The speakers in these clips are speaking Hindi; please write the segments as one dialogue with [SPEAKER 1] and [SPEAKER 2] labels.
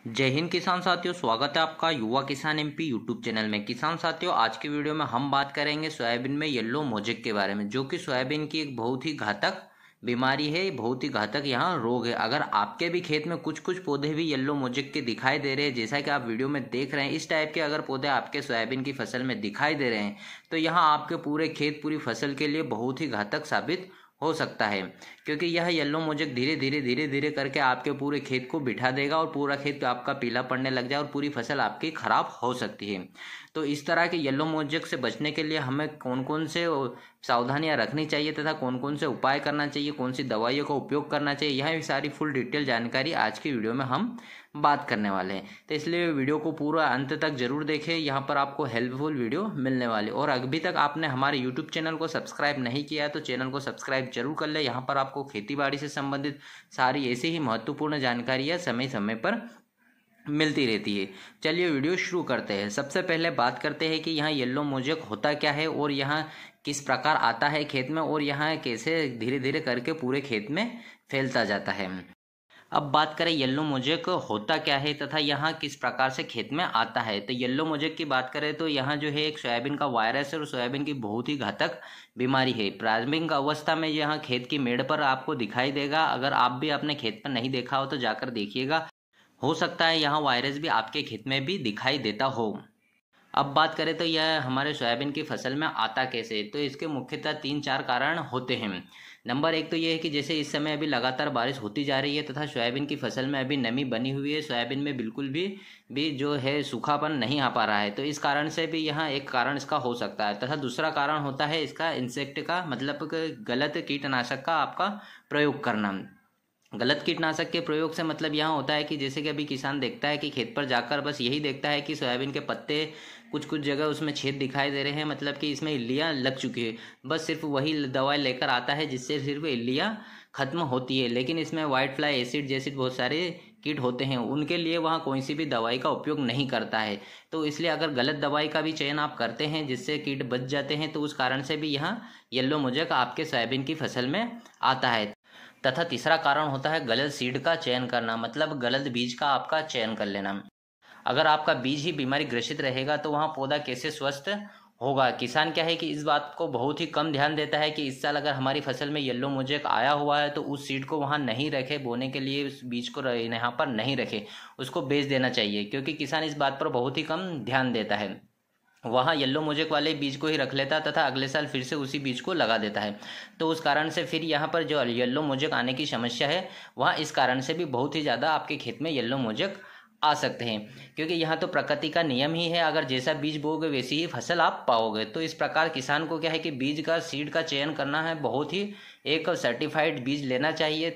[SPEAKER 1] जय हिंद किसान साथियों, स्वागत है आपका युवा किसान एमपी यूट्यूब चैनल में। किसान साथियों, आज की वीडियो में हम बात करेंगे सोयाबीन में येलो मोजेक के बारे में, जो कि सोयाबीन की एक बहुत ही घातक बीमारी है, बहुत ही घातक यहाँ रोग है। अगर आपके भी खेत में कुछ कुछ पौधे भी येलो मोजेक के दिखाई दे रहे हैं, जैसा कि आप वीडियो में देख रहे हैं, इस टाइप के अगर पौधे आपके सोयाबीन की फसल में दिखाई दे रहे हैं, तो यहाँ आपके पूरे खेत, पूरी फसल के लिए बहुत ही घातक साबित हो सकता है, क्योंकि यह येलो मोजेक धीरे धीरे करके आपके पूरे खेत को बिठा देगा और पूरा खेत आपका पीला पड़ने लग जाए और पूरी फसल आपकी खराब हो सकती है। तो इस तरह के येलो मोजेक से बचने के लिए हमें कौन कौन से सावधानियां रखनी चाहिए तथा कौन कौन से उपाय करना चाहिए, कौन सी दवाइयों का उपयोग करना चाहिए, यह सारी फुल डिटेल जानकारी आज की वीडियो में हम बात करने वाले हैं। तो इसलिए वीडियो को पूरा अंत तक जरूर देखें, यहाँ पर आपको हेल्पफुल वीडियो मिलने वाली। और अभी तक आपने हमारे यूट्यूब चैनल को सब्सक्राइब नहीं किया है तो चैनल को सब्सक्राइब जरूर कर ले। यहाँ पर आपको खेती बाड़ी से संबंधित सारी ऐसी ही महत्वपूर्ण जानकारियाँ समय समय पर मिलती रहती है। चलिए वीडियो शुरू करते हैं। सबसे पहले बात करते हैं कि यहाँ येलो मोजेक होता क्या है और यहाँ किस प्रकार आता है खेत में और यहाँ कैसे धीरे धीरे करके पूरे खेत में फैलता जाता है। अब बात करें येलो मोजेक होता क्या है तथा यहाँ किस प्रकार से खेत में आता है। तो येलो मोजेक की बात करें तो यहाँ जो है एक सोयाबीन का वायरस है और सोयाबीन की बहुत ही घातक बीमारी है। प्रारंभिक अवस्था में यहाँ खेत की मेड़ पर आपको दिखाई देगा। अगर आप भी अपने खेत पर नहीं देखा हो तो जाकर देखिएगा, हो सकता है यहाँ वायरस भी आपके खेत में भी दिखाई देता हो। अब बात करें तो यह हमारे सोयाबीन की फसल में आता कैसे, तो इसके मुख्यतः 3-4 कारण होते हैं। नंबर 1 तो यह है कि जैसे इस समय अभी लगातार बारिश होती जा रही है तथा सोयाबीन की फसल में अभी नमी बनी हुई है, सोयाबीन में बिल्कुल भी जो है सूखापन नहीं आ पा रहा है, तो इस कारण से भी यहाँ एक कारण इसका हो सकता है। तथा दूसरा कारण होता है इसका इंसेक्ट का, मतलब गलत कीटनाशक का आपका प्रयोग करना। गलत कीटनाशक के प्रयोग से मतलब यहाँ होता है कि जैसे कि अभी किसान देखता है कि खेत पर जाकर बस यही देखता है कि सोयाबीन के पत्ते कुछ कुछ जगह उसमें छेद दिखाई दे रहे हैं, मतलब कि इसमें इल्लियाँ लग चुकी है। बस सिर्फ वही दवाई लेकर आता है जिससे सिर्फ इल्लियाँ खत्म होती है, लेकिन इसमें वाइट फ्लाई एसिड जैसे बहुत सारे कीट होते हैं, उनके लिए वहाँ कोई सी भी दवाई का उपयोग नहीं करता है। तो इसलिए अगर गलत दवाई का भी चयन आप करते हैं जिससे कीट बच जाते हैं, तो उस कारण से भी यहाँ येलो मोजेक आपके सोयाबीन की फसल में आता है। तथा तीसरा कारण होता है गलत सीड का चयन करना, मतलब गलत बीज का आपका चयन कर लेना। अगर आपका बीज ही बीमारी ग्रसित रहेगा तो वहाँ पौधा कैसे स्वस्थ होगा। किसान क्या है कि इस बात को बहुत ही कम ध्यान देता है कि इस साल अगर हमारी फसल में येलो मोजेक आया हुआ है तो उस सीड को वहाँ नहीं रखे, बोने के लिए उस बीज को यहाँ पर नहीं रखे, उसको बेच देना चाहिए, क्योंकि किसान इस बात पर बहुत ही कम ध्यान देता है। वहाँ येलो मोजेक वाले बीज को ही रख लेता तथा अगले साल फिर से उसी बीज को लगा देता है। तो उस कारण से फिर यहाँ पर जो येलो मोजेक आने की समस्या है, वहाँ इस कारण से भी बहुत ही ज़्यादा आपके खेत में येलो मोजेक आ सकते हैं, क्योंकि यहाँ तो प्रकृति का नियम ही है, अगर जैसा बीज बोओगे वैसी ही फसल आप पाओगे। तो इस प्रकार किसान को क्या है कि बीज का, सीड का चयन करना है, बहुत ही एक सर्टिफाइड बीज लेना चाहिए।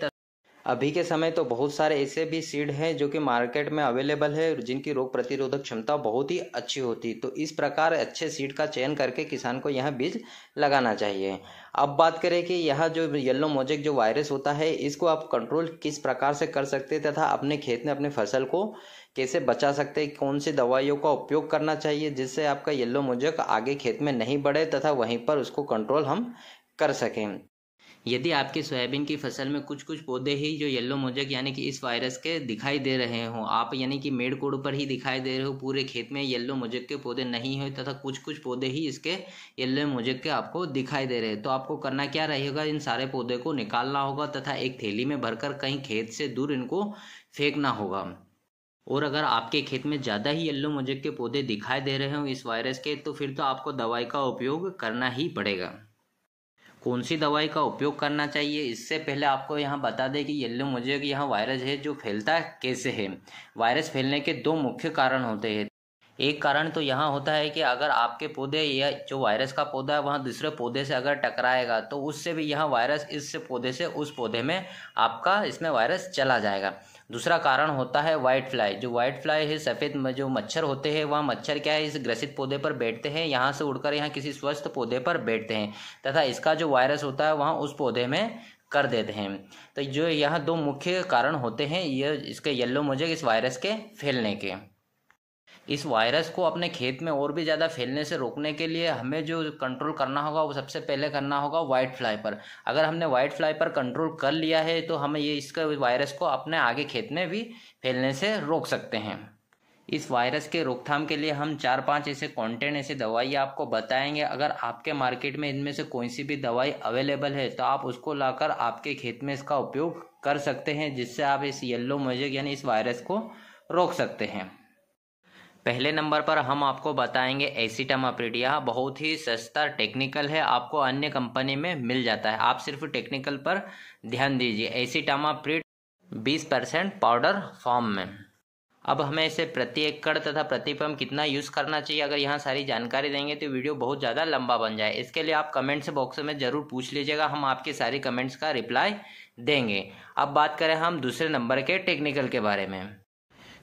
[SPEAKER 1] अभी के समय तो बहुत सारे ऐसे भी सीड हैं जो कि मार्केट में अवेलेबल है, जिनकी रोग प्रतिरोधक क्षमता बहुत ही अच्छी होती, तो इस प्रकार अच्छे सीड का चयन करके किसान को यह बीज लगाना चाहिए। अब बात करें कि यह जो येलो मोजेक जो वायरस होता है, इसको आप कंट्रोल किस प्रकार से कर सकते हैं तथा अपने खेत में अपने फसल को कैसे बचा सकते हैं, कौन सी दवाइयों का उपयोग करना चाहिए जिससे आपका येलो मोजेक आगे खेत में नहीं बढ़े तथा वहीं पर उसको कंट्रोल हम कर सकें। यदि आपकी सोयाबीन की फसल में कुछ कुछ पौधे ही जो येलो मोजेक यानी कि इस वायरस के दिखाई दे रहे हो, आप यानी कि मेड़ कोड़ पर ही दिखाई दे रहे हो, पूरे खेत में येलो मोजेक के पौधे नहीं हो तथा कुछ कुछ पौधे ही इसके येलो मोजेक के आपको दिखाई दे रहे हैं, तो आपको करना क्या रहेगा, इन सारे पौधे को निकालना होगा तथा एक थैली में भरकर कहीं खेत से दूर इनको फेंकना होगा। और अगर आपके खेत में ज़्यादा ही येलो मोजेक के पौधे दिखाई दे रहे हो इस वायरस के, तो फिर तो आपको दवाई का उपयोग करना ही पड़ेगा। कौन सी दवाई का उपयोग करना चाहिए, इससे पहले आपको यहाँ बता दें कि येलो मोजेक यहाँ वायरस है जो फैलता कैसे है। वायरस फैलने के 2 मुख्य कारण होते हैं। एक कारण तो यहाँ होता है कि अगर आपके पौधे या जो वायरस का पौधा है वहाँ दूसरे पौधे से अगर टकराएगा तो उससे भी यहाँ वायरस इस पौधे से उस पौधे में आपका इसमें वायरस चला जाएगा। दूसरा कारण होता है वाइट फ्लाई। जो वाइट फ्लाई है, सफ़ेद जो मच्छर होते हैं, वह मच्छर क्या है, इस ग्रसित पौधे पर बैठते हैं, यहाँ से उड़कर यहाँ किसी स्वस्थ पौधे पर बैठते हैं तथा इसका जो वायरस होता है वहाँ उस पौधे में कर देते हैं। तो जो यहाँ 2 मुख्य कारण होते हैं ये इसके येलो मोजेक इस वायरस के फैलने के। इस वायरस को अपने खेत में और भी ज़्यादा फैलने से रोकने के लिए हमें जो कंट्रोल करना होगा वो सबसे पहले करना होगा वाइट फ्लाई पर। अगर हमने वाइट फ्लाई पर कंट्रोल कर लिया है तो हमें ये इसका वायरस को अपने आगे खेत में भी फैलने से रोक सकते हैं। इस वायरस के रोकथाम के लिए हम 4-5 ऐसे कंटेंट ऐसे दवाई आपको बताएंगे। अगर आपके मार्केट में इनमें से कोई सी भी दवाई अवेलेबल है तो आप उसको लाकर आपके खेत में इसका उपयोग कर सकते हैं, जिससे आप इस येलो मोजेक यानी इस वायरस को रोक सकते हैं। पहले नंबर पर हम आपको बताएंगे एसिटामाप्रिड। यह बहुत ही सस्ता टेक्निकल है, आपको अन्य कंपनी में मिल जाता है। आप सिर्फ टेक्निकल पर ध्यान दीजिए। एसिटामाप्रिड 20% पाउडर फॉर्म में। अब हमें इसे प्रति एकड़ तथा प्रति पंप कितना यूज़ करना चाहिए, अगर यहाँ सारी जानकारी देंगे तो वीडियो बहुत ज़्यादा लंबा बन जाए। इसके लिए आप कमेंट्स बॉक्स में ज़रूर पूछ लीजिएगा, हम आपके सारी कमेंट्स का रिप्लाई देंगे। अब बात करें हम दूसरे नंबर के टेक्निकल के बारे में।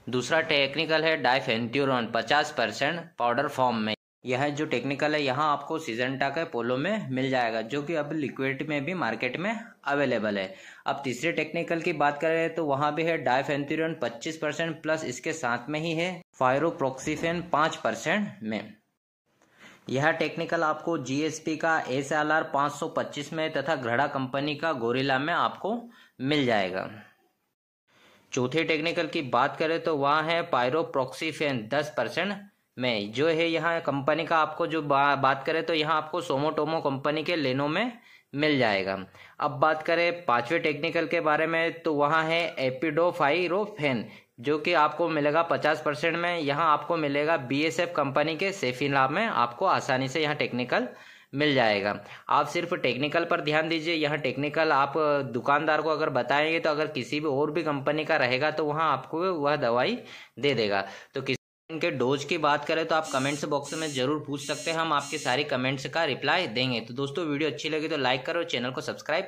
[SPEAKER 1] दूसरा टेक्निकल है डाइफेंथ्यूरॉन 50% पाउडर फॉर्म में। यह जो टेक्निकल है यहाँ आपको सिजेंटा के पोलो में मिल जाएगा, जो कि अब लिक्विड में भी मार्केट में अवेलेबल है। अब तीसरे टेक्निकल की बात करें तो वहाँ भी है डाइफेंथ्यूरॉन 25% प्लस इसके साथ में ही है पायरोप्रोक्सीफेन 5% में। यह टेक्निकल आपको जीएसपी का SLR 525 में तथा घड़ा कंपनी का गोरिल्ला में आपको मिल जाएगा। चौथे टेक्निकल की बात करें तो वहाँ है पायरोप्रोक्सीफेन 10% में, जो है यहाँ कंपनी का आपको जो बात करें तो यहाँ आपको सोमोटोमो कंपनी के लेनो में मिल जाएगा। अब बात करें पांचवें टेक्निकल के बारे में तो वहाँ है एपिडोफाइरोफेन, जो कि आपको मिलेगा 50% में। यहाँ आपको मिलेगा BSF कंपनी के सेफिना में, आपको आसानी से यहाँ टेक्निकल मिल जाएगा। आप सिर्फ टेक्निकल पर ध्यान दीजिए। यहाँ टेक्निकल आप दुकानदार को अगर बताएंगे तो अगर किसी भी और भी कंपनी का रहेगा तो वहाँ आपको वह दवाई दे देगा। तो इनके डोज की बात करें तो आप कमेंट्स बॉक्स में जरूर पूछ सकते हैं, हम आपके सारी कमेंट्स का रिप्लाई देंगे। तो दोस्तों वीडियो अच्छी लगी तो लाइक करो, चैनल को सब्सक्राइब